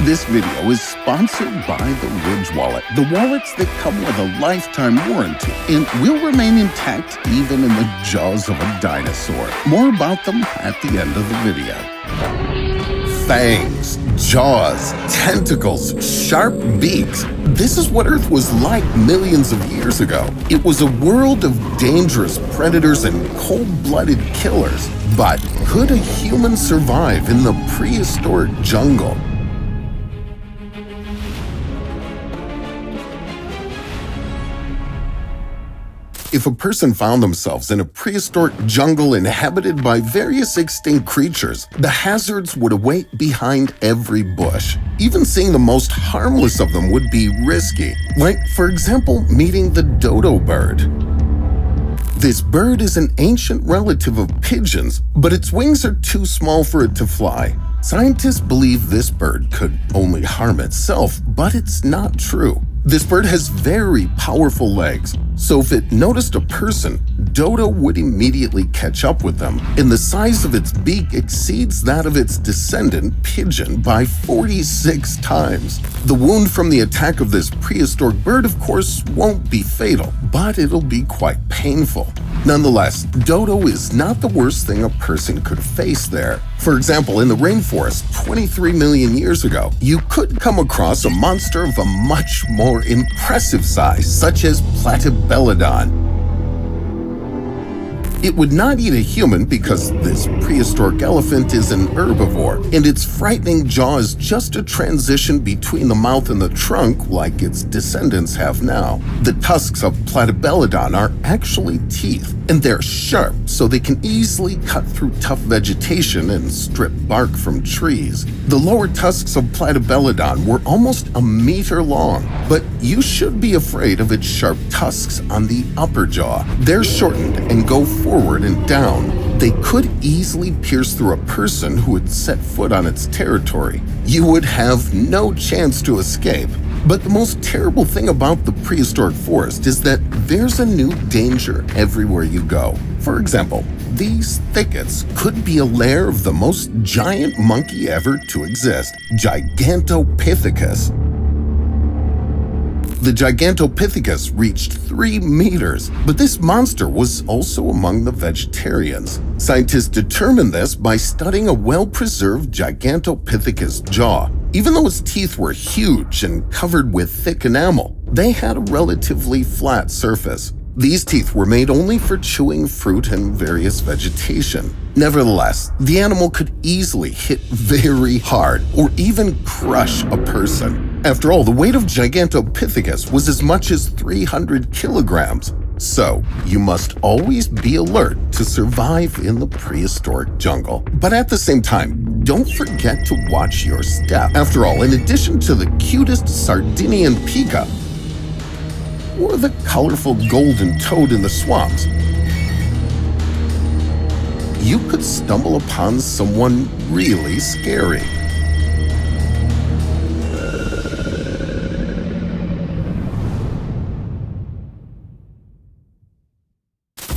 This video is sponsored by the Ridge wallet, the wallets that come with a lifetime warranty and will remain intact even in the jaws of a dinosaur. More about them at the end of the video. Fangs, jaws, tentacles, sharp beaks. This is what Earth was like millions of years ago. It was a world of dangerous predators and cold-blooded killers. But could a human survive in the prehistoric jungle? If a person found themselves in a prehistoric jungle inhabited by various extinct creatures, the hazards would await behind every bush. Even seeing the most harmless of them would be risky, like, for example, meeting the dodo bird. This bird is an ancient relative of pigeons, but its wings are too small for it to fly. Scientists believe this bird could only harm itself, but it's not true. This bird has very powerful legs, so if it noticed a person, dodo would immediately catch up with them, and the size of its beak exceeds that of its descendant, pigeon, by 46 times. The wound from the attack of this prehistoric bird, of course, won't be fatal, but it'll be quite painful. Nonetheless, dodo is not the worst thing a person could face there. For example, in the rainforest 23 million years ago, you could come across a monster of a much more impressive size, such as Platybelodon. It would not eat a human because this prehistoric elephant is an herbivore, and its frightening jaw is just a transition between the mouth and the trunk like its descendants have now. The tusks of Platybelodon are actually teeth, and they're sharp so they can easily cut through tough vegetation and strip bark from trees. The lower tusks of Platybelodon were almost a meter long, but you should be afraid of its sharp tusks on the upper jaw. They're shortened and go forward and down. They could easily pierce through a person who would set foot on its territory. You would have no chance to escape. But the most terrible thing about the prehistoric forest is that there's a new danger everywhere you go. For example, these thickets could be a lair of the most giant monkey ever to exist, Gigantopithecus. The Gigantopithecus reached 3 meters, but this monster was also among the vegetarians. Scientists determined this by studying a well-preserved Gigantopithecus jaw. Even though its teeth were huge and covered with thick enamel, they had a relatively flat surface. These teeth were made only for chewing fruit and various vegetation. Nevertheless, the animal could easily hit very hard or even crush a person. After all, the weight of Gigantopithecus was as much as 300 kilograms. So, you must always be alert to survive in the prehistoric jungle. But at the same time, don't forget to watch your step. After all, in addition to the cutest Sardinian pika, or the colorful golden toad in the swamps, you could stumble upon someone really scary.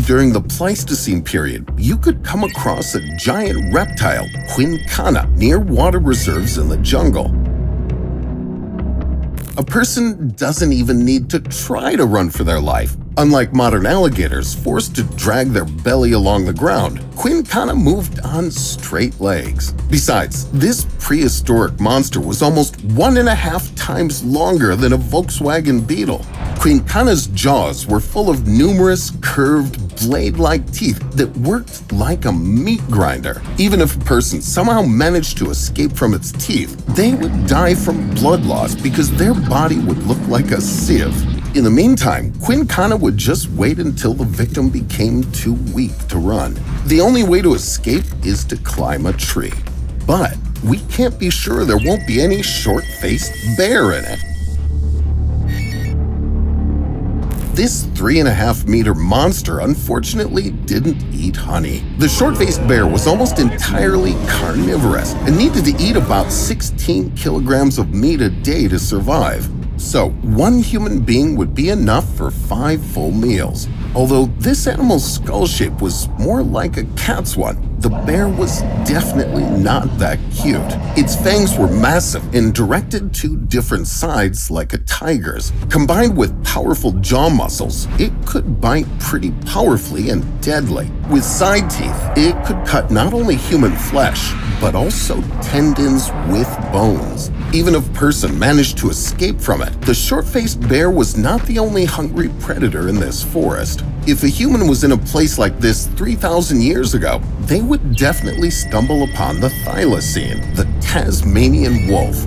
During the Pleistocene period, you could come across a giant reptile, quincana, near water reserves in the jungle. A person doesn't even need to try to run for their life. Unlike modern alligators forced to drag their belly along the ground, quincana moved on straight legs. Besides, this prehistoric monster was almost 1.5 times longer than a Volkswagen Beetle. Quincana's jaws were full of numerous curved, blade-like teeth that worked like a meat grinder. Even if a person somehow managed to escape from its teeth, they would die from blood loss because their body would look like a sieve. In the meantime, quincana would just wait until the victim became too weak to run. The only way to escape is to climb a tree. But we can't be sure there won't be any short-faced bear in it. This 3.5-meter monster unfortunately didn't eat honey. The short-faced bear was almost entirely carnivorous and needed to eat about 16 kilograms of meat a day to survive. So, one human being would be enough for 5 full meals. Although this animal's skull shape was more like a cat's one, the bear was definitely not that cute. Its fangs were massive and directed to different sides like a tiger's. Combined with powerful jaw muscles, it could bite pretty powerfully and deadly. With side teeth, it could cut not only human flesh, but also tendons with bones. Even if a person managed to escape from it, the short-faced bear was not the only hungry predator in this forest. If a human was in a place like this 3,000 years ago, they would definitely stumble upon the thylacine, the Tasmanian wolf.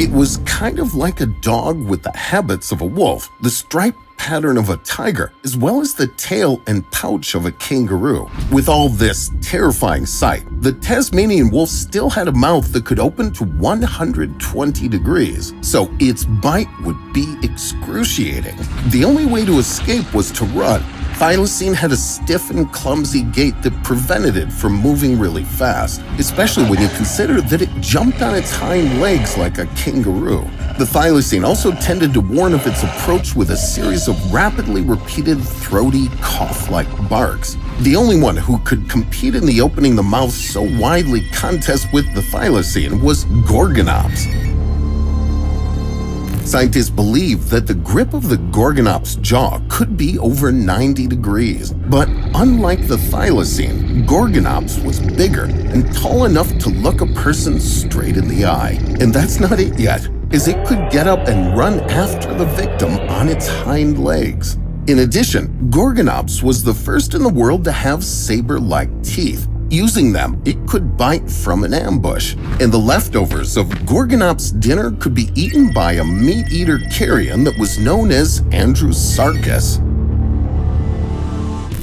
It was kind of like a dog with the habits of a wolf, the striped pattern of a tiger, as well as the tail and pouch of a kangaroo. With all this terrifying sight, the Tasmanian wolf still had a mouth that could open to 120 degrees, so its bite would be excruciating. The only way to escape was to run. Thylacine had a stiff and clumsy gait that prevented it from moving really fast, especially when you consider that it jumped on its hind legs like a kangaroo. The thylacine also tended to warn of its approach with a series of rapidly repeated throaty cough-like barks. The only one who could compete in the opening the mouth so widely contest with the thylacine was Gorgonops. Scientists believe that the grip of the Gorgonops' jaw could be over 90 degrees, but unlike the thylacine, Gorgonops was bigger and tall enough to look a person straight in the eye. And that's not it yet, as it could get up and run after the victim on its hind legs. In addition, Gorgonops was the first in the world to have saber-like teeth. Using them, it could bite from an ambush, and the leftovers of Gorgonops' dinner could be eaten by a meat-eater carrion that was known as Andrewsarchus.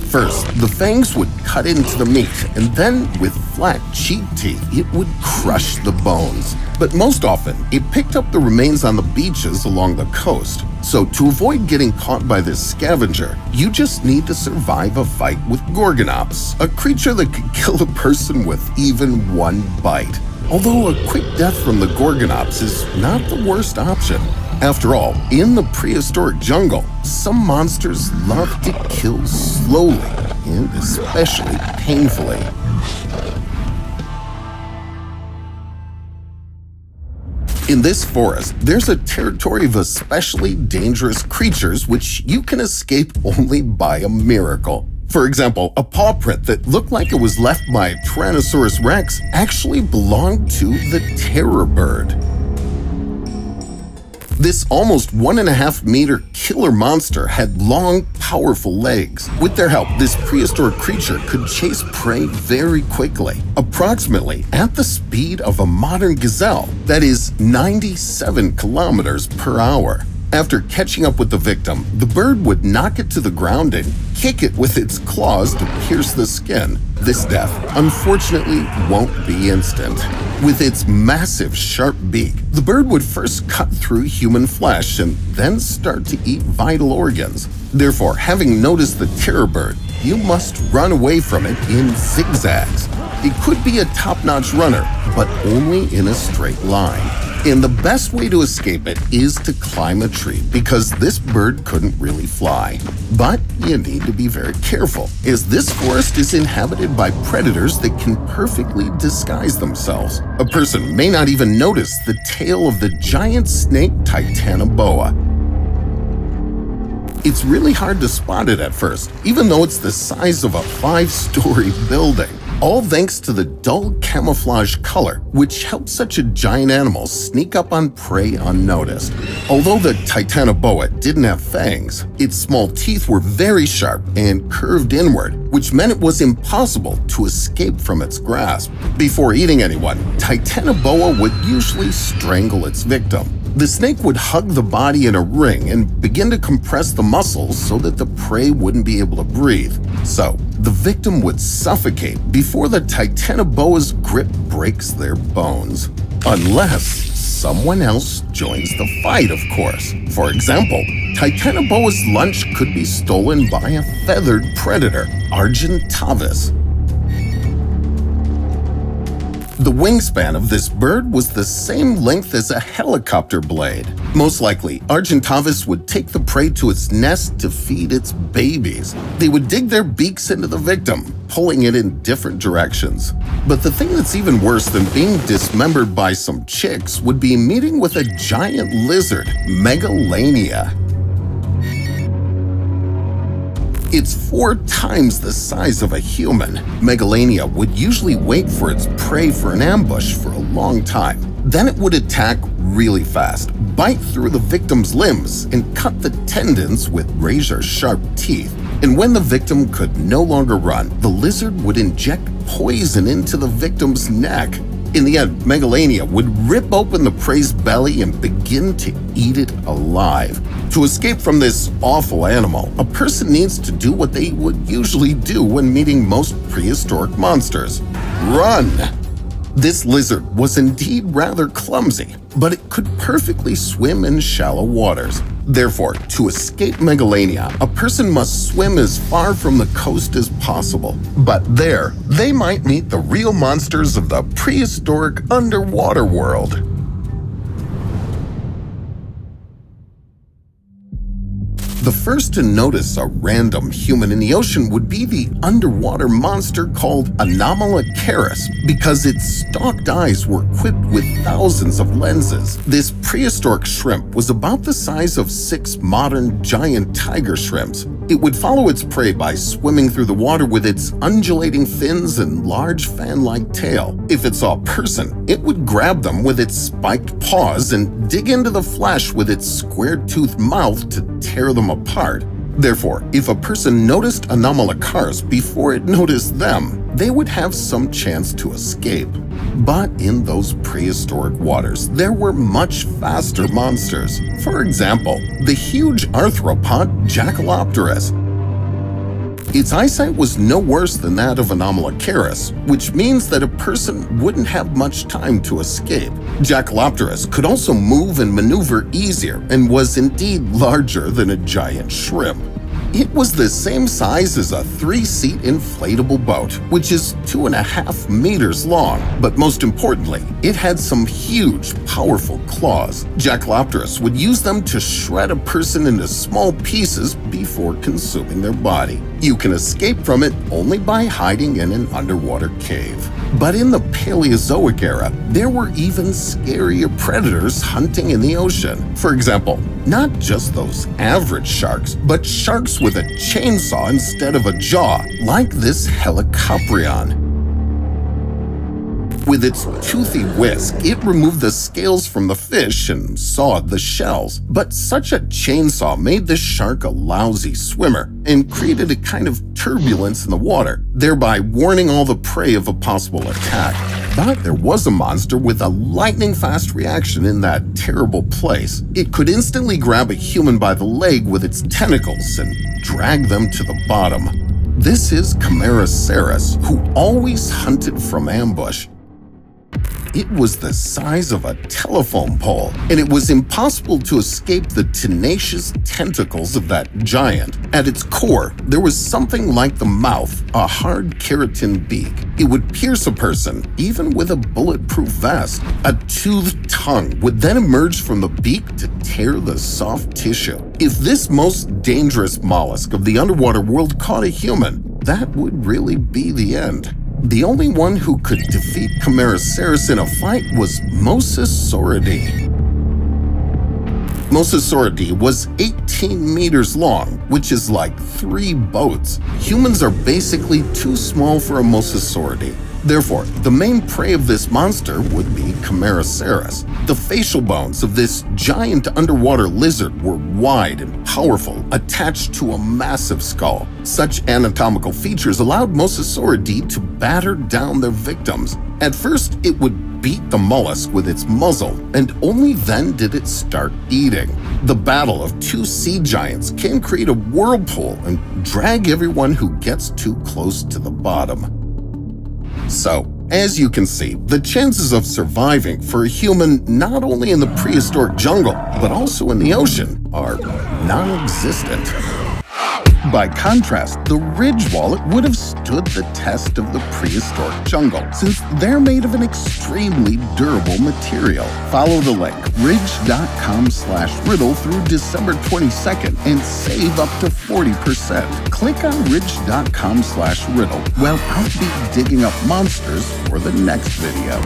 First, the fangs would cut into the meat, and then, with flat cheek teeth, it would crush the bones. But most often, it picked up the remains on the beaches along the coast. So to avoid getting caught by this scavenger, you just need to survive a fight with Gorgonops, a creature that could kill a person with even one bite. Although a quick death from the Gorgonops is not the worst option. After all, in the prehistoric jungle, some monsters love to kill slowly and especially painfully. In this forest, there's a territory of especially dangerous creatures which you can escape only by a miracle. For example, a paw print that looked like it was left by a Tyrannosaurus rex actually belonged to the terror bird. This almost 1.5-meter killer monster had long, powerful legs. With their help, this prehistoric creature could chase prey very quickly, approximately at the speed of a modern gazelle, that is 97 kilometers per hour. After catching up with the victim, the bird would knock it to the ground and kick it with its claws to pierce the skin. This death, unfortunately, won't be instant. With its massive, sharp beak, the bird would first cut through human flesh and then start to eat vital organs. Therefore, having noticed the terror bird, you must run away from it in zigzags. It could be a top-notch runner, but only in a straight line. And the best way to escape it is to climb a tree, because this bird couldn't really fly. But you need to be very careful, as this forest is inhabited by predators that can perfectly disguise themselves. A person may not even notice the tail of the giant snake Titanoboa. It's really hard to spot it at first, even though it's the size of a 5-story building. All thanks to the dull camouflage color, which helps such a giant animal sneak up on prey unnoticed. Although the Titanoboa didn't have fangs, its small teeth were very sharp and curved inward, which meant it was impossible to escape from its grasp. Before eating anyone, Titanoboa would usually strangle its victim. The snake would hug the body in a ring and begin to compress the muscles so that the prey wouldn't be able to breathe. So, the victim would suffocate before the Titanoboa's grip breaks their bones. Unless someone else joins the fight, of course. For example, Titanoboa's lunch could be stolen by a feathered predator, Argentavis. The wingspan of this bird was the same length as a helicopter blade. Most likely, Argentavis would take the prey to its nest to feed its babies. They would dig their beaks into the victim, pulling it in different directions. But the thing that's even worse than being dismembered by some chicks would be meeting with a giant lizard, Megalania. It's 4 times the size of a human. Megalania would usually wait for its prey for an ambush for a long time. Then it would attack really fast, bite through the victim's limbs, and cut the tendons with razor-sharp teeth. And when the victim could no longer run, the lizard would inject poison into the victim's neck. In the end, Megalania would rip open the prey's belly and begin to eat it alive. To escape from this awful animal, a person needs to do what they would usually do when meeting most prehistoric monsters: run! This lizard was indeed rather clumsy, but it could perfectly swim in shallow waters. Therefore, to escape Megalania, a person must swim as far from the coast as possible. But there, they might meet the real monsters of the prehistoric underwater world. The first to notice a random human in the ocean would be the underwater monster called Anomalocaris, because its stalked eyes were equipped with thousands of lenses. This prehistoric shrimp was about the size of 6 modern giant tiger shrimps. It would follow its prey by swimming through the water with its undulating fins and large fan-like tail. If it saw a person, it would grab them with its spiked paws and dig into the flesh with its square-toothed mouth to tear them apart. Therefore, if a person noticed Anomalocaris before it noticed them, they would have some chance to escape. But in those prehistoric waters, there were much faster monsters. For example, the huge arthropod Jackalopterus. Its eyesight was no worse than that of Anomalocaris, which means that a person wouldn't have much time to escape. Jackalopterus could also move and maneuver easier and was indeed larger than a giant shrimp. It was the same size as a 3-seat inflatable boat, which is 2.5 meters long. But most importantly, it had some huge, powerful claws. Jackalopterus would use them to shred a person into small pieces before consuming their body. You can escape from it only by hiding in an underwater cave. But in the Paleozoic era, there were even scarier predators hunting in the ocean. For example, not just those average sharks, but sharks with a chainsaw instead of a jaw, like this Helicoprion. With its toothy whisk, it removed the scales from the fish and sawed the shells. But such a chainsaw made the shark a lousy swimmer and created a kind of turbulence in the water, thereby warning all the prey of a possible attack. But there was a monster with a lightning-fast reaction in that terrible place. It could instantly grab a human by the leg with its tentacles and drag them to the bottom. This is Camarasaurus, who always hunted from ambush. It was the size of a telephone pole, and it was impossible to escape the tenacious tentacles of that giant. At its core, there was something like the mouth, a hard keratin beak. It would pierce a person, even with a bulletproof vest. A toothed tongue would then emerge from the beak to tear the soft tissue. If this most dangerous mollusk of the underwater world caught a human, that would really be the end. The only one who could defeat Camarasaurus in a fight was Mosasauridae. Mosasauridae was 18 meters long, which is like 3 boats. Humans are basically too small for a Mosasauridae. Therefore, the main prey of this monster would be Camarasaurus. The facial bones of this giant underwater lizard were wide and powerful, attached to a massive skull. Such anatomical features allowed Mosasauridae to batter down their victims. At first, it would beat the mollusk with its muzzle, and only then did it start eating. The battle of 2 sea giants can create a whirlpool and drag everyone who gets too close to the bottom. So, as you can see, the chances of surviving for a human not only in the prehistoric jungle, but also in the ocean are non-existent. By contrast, the Ridge wallet would have stood the test of the prehistoric jungle, since they're made of an extremely durable material. Follow the link, ridge.com/Ridddle through December 22nd and save up to 40%. Click on ridge.com/Ridddle while I'll be digging up monsters for the next video.